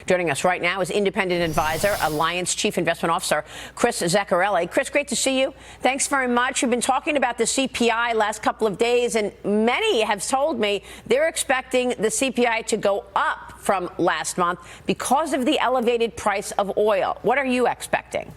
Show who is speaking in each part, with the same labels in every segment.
Speaker 1: Joining us right now is independent advisor, Alliance Chief Investment Officer, Chris Zaccarelli. Chris, great to see you. Thanks very much. You've been talking about the CPI last couple of days, and many have told me they're expecting the CPI to go up from last month because of the elevated price of oil. What are you expecting?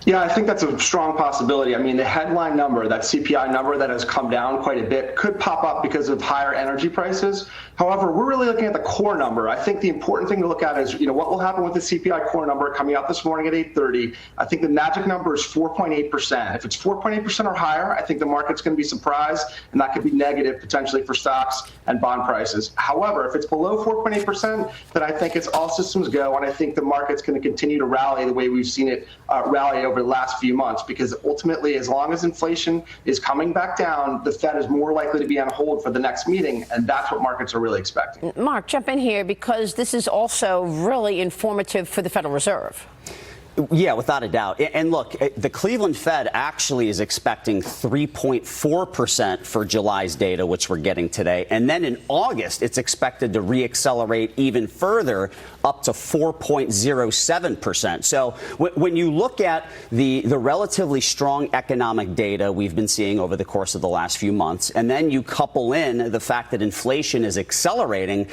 Speaker 2: Yeah, I think that's a strong possibility. I mean, the headline number, that CPI number that has come down quite a bit, could pop up because of higher energy prices. However, we're really looking at the core number. I think the important thing to look at is, what will happen with the CPI core number coming out this morning at 8:30. I think the magic number is 4.8%. If it's 4.8% or higher, I think the market's going to be surprised, and that could be negative potentially for stocks and bond prices. However, if it's below 4.8%, then I think it's all systems go, and I think the market's going to continue to rally the way we've seen it rally over the last few months, because ultimately, as long as inflation is coming back down, the Fed is more likely to be on hold for the next meeting, and that's what markets are really expecting.
Speaker 1: Mark, jump in here, because this is also really informative for the Federal Reserve.
Speaker 3: Yeah, without a doubt. And look, the Cleveland Fed actually is expecting 3.4% for July's data, which we're getting today. And then in August, it's expected to reaccelerate even further up to 4.07%. So when you look at the relatively strong economic data we've been seeing over the course of the last few months, and then you couple in the fact that inflation is accelerating,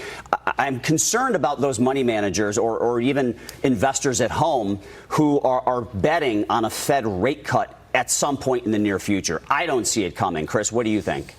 Speaker 3: I'm concerned about those money managers or even investors at home who are betting on a Fed rate cut at some point in the near future. I don't see it coming. Chris, what do you think?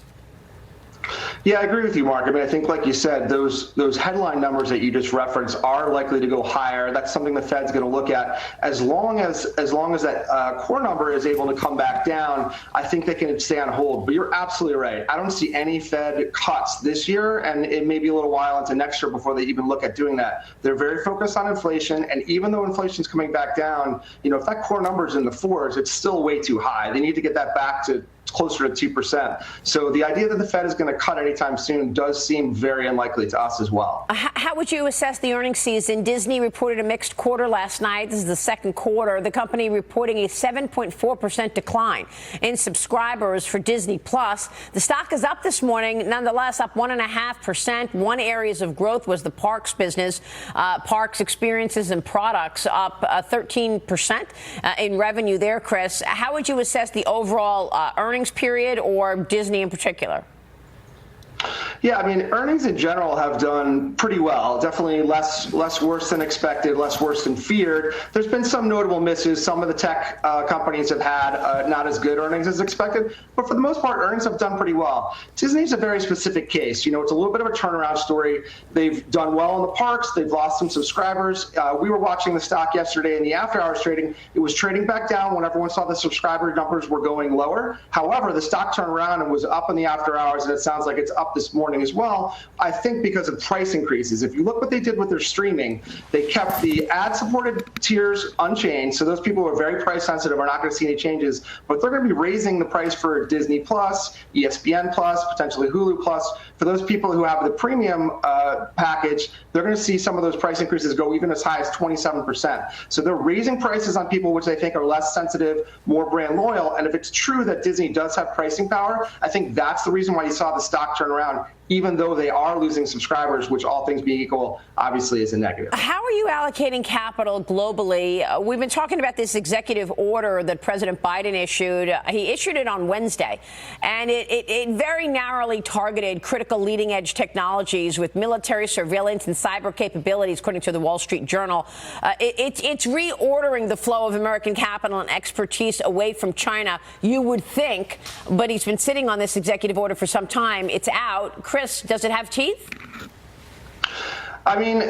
Speaker 2: Yeah, I agree with you, Mark. I mean, I think, like you said, those headline numbers that you just referenced are likely to go higher. That's something the Fed's going to look at. As long as that core number is able to come back down, I think they can stay on hold. But you're absolutely right. I don't see any Fed cuts this year, and it may be a little while into next year before they even look at doing that. They're very focused on inflation, and even though inflation's coming back down, if that core number is in the fours, it's still way too high. They need to get that back to closer to 2%. So the idea that the Fed is going to cut anytime soon does seem very unlikely to us as well.
Speaker 1: How would you assess the earnings season? Disney reported a mixed quarter last night. This is the second quarter. The company reporting a 7.4% decline in subscribers for Disney Plus. The stock is up this morning, nonetheless, up 1.5%. One areas of growth was the parks business. Parks experiences and products up 13% in revenue there, Chris. How would you assess the overall earnings period, or Disney in particular?
Speaker 2: Yeah, I mean, earnings in general have done pretty well. Definitely less worse than expected, less worse than feared. There's been some notable misses. Some of the tech companies have had not as good earnings as expected, but for the most part, earnings have done pretty well. Disney's a very specific case. It's a little bit of a turnaround story. They've done well in the parks. They've lost some subscribers. We were watching the stock yesterday in the after-hours trading. It was trading back down when everyone saw the subscriber numbers were going lower. However, the stock turned around and was up in the after-hours, and it sounds like it's up this morning as well, I think because of price increases. If you look what they did with their streaming, they kept the ad-supported tiers unchanged, so those people who are very price sensitive are not going to see any changes, but they're going to be raising the price for Disney Plus, ESPN Plus, potentially Hulu Plus. For those people who have the premium package, they're going to see some of those price increases go even as high as 27%. So they're raising prices on people which they think are less sensitive, more brand loyal, and if it's true that Disney does have pricing power, I think that's the reason why you saw the stock turn around, even though they are losing subscribers, which all things being equal, obviously is a negative.
Speaker 1: How are you allocating capital globally? We've been talking about this executive order that President Biden issued. He issued it on Wednesday, and it very narrowly targeted critical leading edge technologies with military surveillance and cyber capabilities, according to the Wall Street Journal. It's reordering the flow of American capital and expertise away from China, you would think, but he's been sitting on this executive order for some time. It's out. Chris, does it have teeth?
Speaker 2: I mean,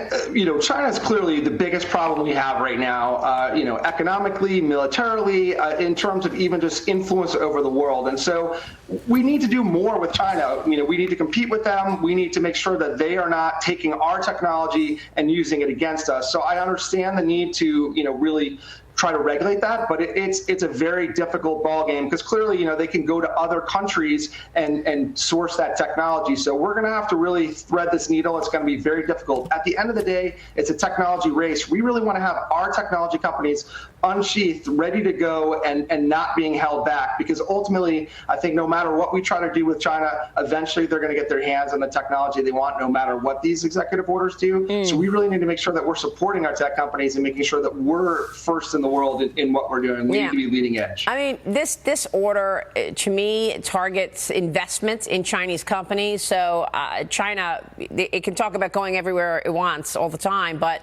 Speaker 2: China is clearly the biggest problem we have right now, economically, militarily, in terms of even just influence over the world. And so we need to do more with China. We need to compete with them. We need to make sure that they are not taking our technology and using it against us. So I understand the need to, really try to regulate that, but it's a very difficult ballgame because clearly, they can go to other countries and source that technology. So we're going to have to really thread this needle. It's going to be very difficult. At the end of the day, it's a technology race. We really want to have our technology companies unsheathed, ready to go, and not being held back, because ultimately, I think no matter what we try to do with China, eventually they're going to get their hands on the technology they want, no matter what these executive orders do. So we really need to make sure that we're supporting our tech companies and making sure that we're first in the world in what we're doing. We need to be leading edge.
Speaker 1: I mean, this order, to me, targets investments in Chinese companies. So China, it can talk about going everywhere it wants all the time, but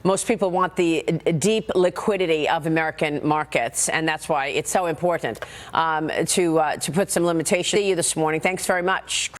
Speaker 1: most people want the deep liquidity of American markets, and that's why it's so important to put some limitations. See you this morning. Thanks very much.